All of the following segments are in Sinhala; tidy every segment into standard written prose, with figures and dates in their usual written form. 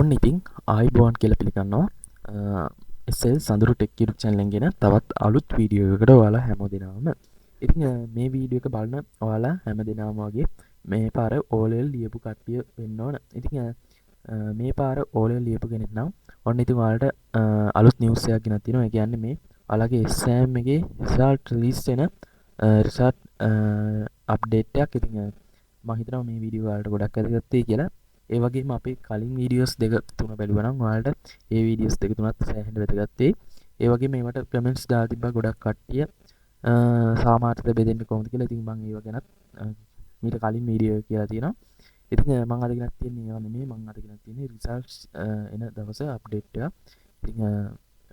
ඔන්න ඉතින් ආයිබෝන් කියලා පිළිගන්නවා SL සඳුරු ටෙක් YouTube channel එකෙන් ගෙන තවත් අලුත් වීඩියෝ එකකට ඔයාලා හැමෝදෙනාම ඉතින් මේ වීඩියෝ එක බලන ඔයාලා හැමදෙනාම වගේ මේ පාර O level ලියපු කට්ටිය වෙන්න ඕන. ඉතින් මේ පාර O level ලියපු කෙනෙක් නම් ඔන්න ඉතින් ඔයාලට අලුත් නිවුස් එකක් ගෙනත් තියෙනවා. ඒ කියන්නේ මේ ඔයාලගේ exam එකේ result release වෙන result update එකක්. ඉතින් මම හිතනවා මේ වීඩියෝ ඔයාලට ගොඩක් වැදගත් වෙයි කියලා. ඒ වගේම අපේ කලින් වීඩියෝස් දෙක තුන බැලුවා නම් ඔයාලට ඒ වීඩියෝස් දෙක තුනත් සෑහෙන වැදගත් වෙයි. ඒ වගේම මේවට කමෙන්ට්ස් දාලා තිබ්බා ගොඩක් කට්ටිය සාමාර්ථද බෙදෙන්නේ කොහොමද කියලා. ඉතින් මම ඒව ගැනත් මීට කලින් වීඩියෝ එක කියලා තියෙනවා. ඉතින් මම අද ගෙනත් තියෙන්නේ ඒවා නෙමෙයි. මම අද ගෙනත් තියෙන්නේ රිසල්ට්ස් එන දවස අප්ඩේට් එක. ඉතින්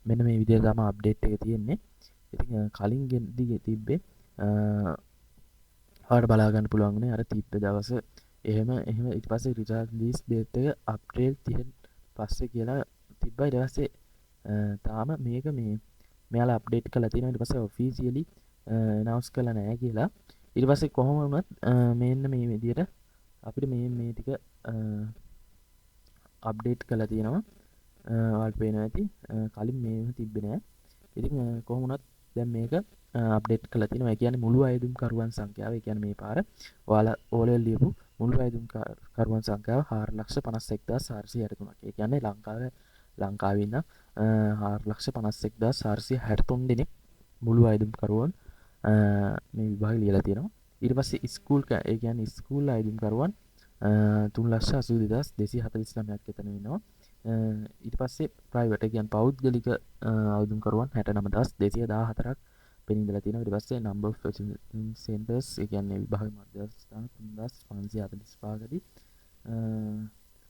මෙන්න මේ විදිහට තමයි අප්ඩේට් එක තියෙන්නේ. ඉතින් කලින් ගෙද්දි තිබ්බේ ඔයාලට බලා ගන්න පුළුවන් නේ අර තිබ්බ දවස එහෙම ඊට පස්සේ රිසල්ට් ලිස්ට් ඩේට් එක අප්‍රේල් 30 පස්සේ කියලා තිබ්බා. ඊට පස්සේ තාම මේක මේ මෙයාලා අප්ඩේට් කරලා තියෙනවා. ඊට පස්සේ ඔෆිෂියලි අනවුන්ස් කරලා නැහැ කියලා. ඊට පස්සේ කොහොම වුණත් මෙන්න මේ විදිහට අපිට මේ ටික අප්ඩේට් කරලා තියෙනවා. ඔයාලට පේනවා ඇති කලින් මේව තිබ්බේ නැහැ. ඉතින් කොහොම වුණත් දැන් මේක අප්ඩේට් කරලා තියෙනවා. ඒ කියන්නේ මුළු අයදුම් කරුවන් සංඛ්‍යාව. ඒ කියන්නේ මේ පාර ඔයාලා O level ලියපු මුළු අයදුම් කරුවන් සංඛ්‍යාව 4,51,463ක්. ඒ කියන්නේ ලංකාවේ ඉන්න 4,51,463 දෙනෙක් මුළු අයදුම් කරුවන් මේ විභාගෙ ලියලා තියෙනවා. ඊට පස්සේ ස්කූල් ඒ කියන්නේ ස්කූල් අයදුම් කරුවන් 3,82,249ක් එතන වෙනවා. ඊට පස්සේ ප්‍රයිවට් ඒ කියන්නේ පෞද්ගලික අයදුම් කරුවන් 69,214ක් පෙනීදලා තියෙනවා. ඊට පස්සේ number of centers ඒ කියන්නේ විභාග මධ්‍යස්ථාන 3545කදී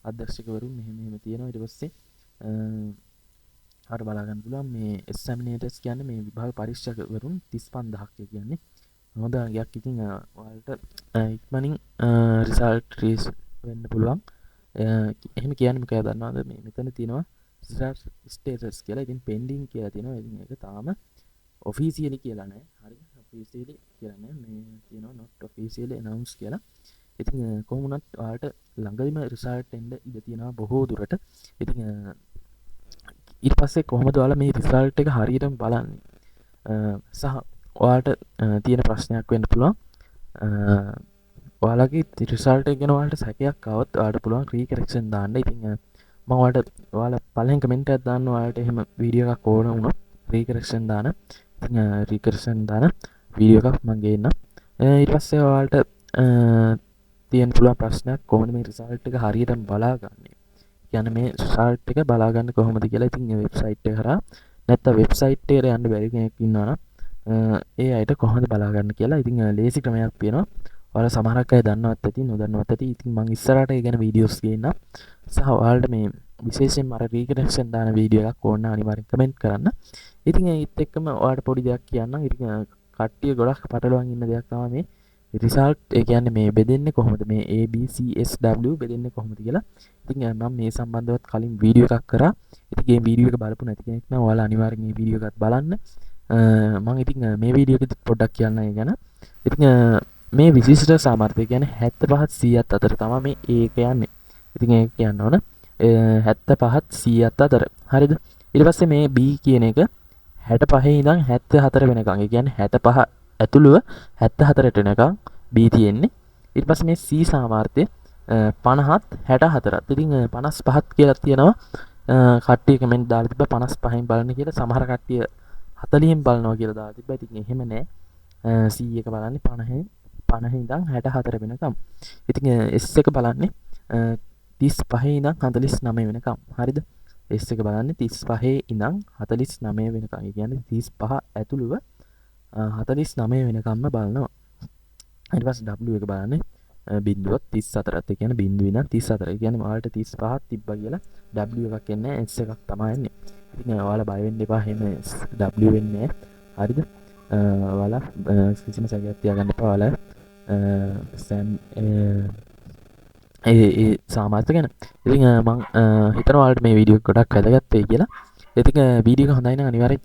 අධ්‍යක්ෂකවරුන් මෙහෙම තියෙනවා. ඊට පස්සේ හරියට බලා ගන්න පුළුවන් මේ examinators කියන්නේ මේ විභාග පරීක්ෂකවරුන් 35000ක් කියන්නේ හොඳ අංගයක්. ඉතින් ඔයාලට ඉක්මනින් result release වෙන්න පුළුවන්. එහෙම කියන්නේ මොකක්ද දන්නවද? මේ මෙතන තියෙනවා result status කියලා. ඉතින් pending කියලා තියෙනවා. ඉතින් ඒක තාම ඔෆිසියලි කියලා නෑ. හරිද? ඔෆිසියලි කියලා නෑ. මේ තියෙනවා not officially announced කියලා. ඉතින් කොහොම වුණත් ඔයාලට ළඟදිම රිසල්ට් එන්න ඉඩ තියෙනවා බොහෝ දුරට. ඉතින් ඊට පස්සේ කොහොමද ඔයාලා මේ රිසල්ට් එක හරියටම බලන්නේ? සහ ඔයාලට තියෙන ප්‍රශ්නයක් වෙන්න පුළුවන්. ඔයාලගේ රිසල්ට් එක ගැන ඔයාලට සැකයක් ආවොත් ඔයාලට පුළුවන් රීකරෙක්ෂන් දාන්න. ඉතින් මම ඔයාලා පළවෙනි කමෙන්ට් එකක් දාන්න. ඔයාලට එහෙම වීඩියෝ එකක් ඕන වුණොත් රීකරෙක්ෂන් දාන්න. ඉතින් රීකරෙක්ෂන් දාන වීඩියෝ එකක් මම ගේන්නම්. ඊට පස්සේ ඔයාලට තියෙන පුළුවන් ප්‍රශ්නයක් කොහොමද මේ රිසල්ට් එක හරියටම බලාගන්නේ? කියන්නේ මේ රිසල්ට් එක බලාගන්න කොහොමද කියලා. ඉතින් මේ වෙබ්සයිට් එක කරා නැත්නම් වෙබ්සයිට් එකට යන්න බැරි කෙනෙක් ඉන්නවා නම් ඒ අයට කොහොමද බලාගන්න කියලා. ඉතින් ලේසි ක්‍රමයක් තියෙනවා. ඔයාලා සමහරක් අය දන්නවත් ඇති නොදන්නවත් ඇති. ඉතින් මම ඉස්සරහට ඒ ගැන වීඩියෝස් ගේන්නම්. සහ ඔයාලට මේ විශේෂයෙන්ම අර රීකනෙක්ෂන් දාන වීඩියෝ එකක් ඕන නම් අනිවාර්යෙන් කමෙන්ට් කරන්න. ඉතින් ඒත් එක්කම ඔයාලට පොඩි දෙයක් කියන්නම්. ඉතින් කට්ටිය ගොඩක් පටලවන් ඉන්න දෙයක් තමයි මේ රිසල්ට් ඒ කියන්නේ මේ බෙදෙන්නේ කොහොමද මේ ABCSW බෙදෙන්නේ කොහොමද කියලා. ඉතින් මම මේ සම්බන්ධවත් කලින් වීඩියෝ එකක් කරා. ඉතින් මේ වීඩියෝ එක බලපු නැති කෙනෙක් නම් ඔයාලා අනිවාර්යෙන් මේ වීඩියෝ එකත් බලන්න. මම ඉතින් මේ වීඩියෝ එකෙත් පොඩ්ඩක් කියන්න ඒ ගැන. ඉතින් මේ විශිෂ්ට සාමර්ථ්‍ය කියන්නේ 75 100ත් අතර තමයි මේ ඒක යන්නේ. ඉතින් ඒක කියන්න ඕන 75 100ත් අතර. හරිද? ඊට පස්සේ මේ B කියන එක 65 ඉඳන් 74 වෙනකන්. ඒ කියන්නේ 75 ඇතුළුව 74ට වෙනකන් B තියෙන්නේ. ඊට පස්සේ මේ C සාමර්ථ්‍ය 50ත් 64ත්. ඉතින් 55ත් කියලා තියෙනවා. කට්ටිය කමෙන්ට් දාලා තිබ්බා 55න් බලන්න කියලා. සමහර කට්ටිය 40න් බලනවා කියලා දාලා තිබ්බා. ඉතින් එහෙම නෑ. C එක බලන්නේ 50 ඉඳන් 64 වෙනකම්. ඉතින් S එක බලන්නේ 35 ඉඳන් 49 වෙනකම්. හරිද? S එක බලන්නේ 35 ඉඳන් 49 වෙනකම්. ඒ කියන්නේ 35 ඇතුළුව 49 වෙනකම්ම බලනවා. ඊට පස්සේ W එක බලන්නේ බිඳුවත් 34ත්. ඒ කියන්නේ බිඳුව ඉඳන් 34. ඒ කියන්නේ ඔයාලට 35ක් තිබ්බා කියලා W එකක් එන්නේ නැහැ. S එකක් තමයි එන්නේ. ඉතින් ඔයාලා බය වෙන්න එපා. එහෙම W වෙන්නේ නැහැ. හරිද? ඔයාලා කිසිම සැකයක් තියාගන්න එපා. ඔයාලා ඒ සාමාර්ථ ගැන. ඉතින් මම හිතනවා ඔයාලට මේ වීඩියෝ එක ගොඩක් වැදගත් වෙයි කියලා. ඉතින් වීඩියෝ එක හොඳයි නම් අනිවාර්යෙන්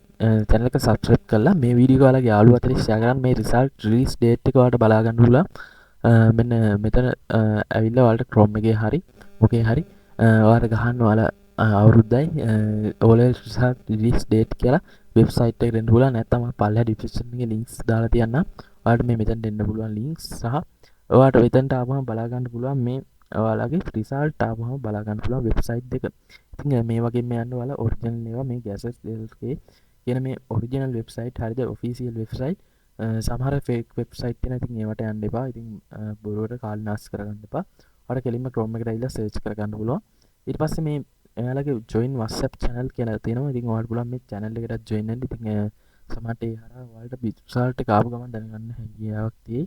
channel එක subscribe කරලා මේ වීඩියෝ එක ඔයාලගේ යාළුවෝ අතරේ share කරන්න. මේ result release date එක ඔයාලට බලා ගන්න පුළුවන්. මෙන්න මෙතන ඇවිල්ලා ඔයාලට Chrome එකේ හරි මොකේ හරි ඔයාලට ගහන්න ඔයාලා අවුරුද්දයි O level result release date කියලා වෙබ්සයිට් එකට එන්න පුළුවන්. නැත්නම් පල්ලෙහා description එකේ links දාලා තියන්නම්. ඔයාලට මේ මෙතනට එන්න පුළුවන් links සහ ඔයාලට මෙතනට ආවම බලා ගන්න පුළුවන් මේ ඔයාලගේ result ආවම බලා ගන්න පුළුවන් වෙබ්සයිට් එක. ඉතින් මේ වගේම යන්න ඔයාලා original ඒවා මේ gases LK කියන මේ original website හරිද official website සමහර fake website තියෙනවා. ඉතින් ඒවට යන්න එපා. ඉතින් බොරුවට කාලේ නාස්ති කරගන්න එපා. ඔයාලා කෙලින්ම Chrome එකට ඇවිල්ලා search කරගන්න පුළුවන්. ඊට පස්සේ මේ එයාලගේ join WhatsApp channel කියලා තියෙනවා. ඉතින් ඔයාලට පුළුවන් මේ channel එකට join වෙන්න. ඉතින් සමහරට ඒ හරහා ඔයාලට result එක ආපු ගමන් දැනගන්න හැකියාවක් තියෙයි.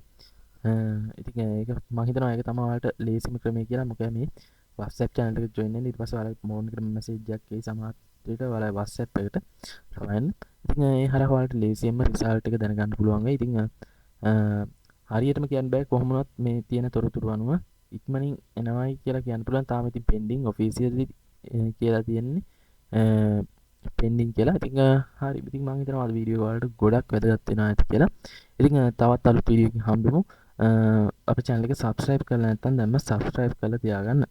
ඉතින් ඒක මම හිතනවා ඒක තමයි ඔයාලට ලේසිම ක්‍රමය කියලා. මොකද මේ WhatsApp channel එකට join වෙන්න ඊට පස්සේ ඔයාලගේ phone එකට message එකක් එයි සමහර විට ඔයාලා WhatsApp එකට සමහරන්න. ඉතින් ඒ හරහා ඔයාලට ලේසියෙන්ම result එක දැනගන්න පුළුවන් වෙයි. ඉතින් හරියටම කියන්න බෑ කොහොම වුණත් මේ තියෙන තොරතුරු අනුව ඉක්මනින් එනවයි කියලා කියන්න පුළුවන්. තාම ඉතින් pending officially කියලා තියෙන්නේ pending කියලා. ඉතින් හරි. ඉතින් මම හිතනවා අද වීඩියෝ වලට ගොඩක් වැදගත් වෙනවා ඇති කියලා. ඉතින් තවත් අලුත් වීඩියෝ එකකින් හම්බෙමු. අපේ channel එක subscribe කරලා නැත්නම් දැන්ම subscribe කරලා තියාගන්න.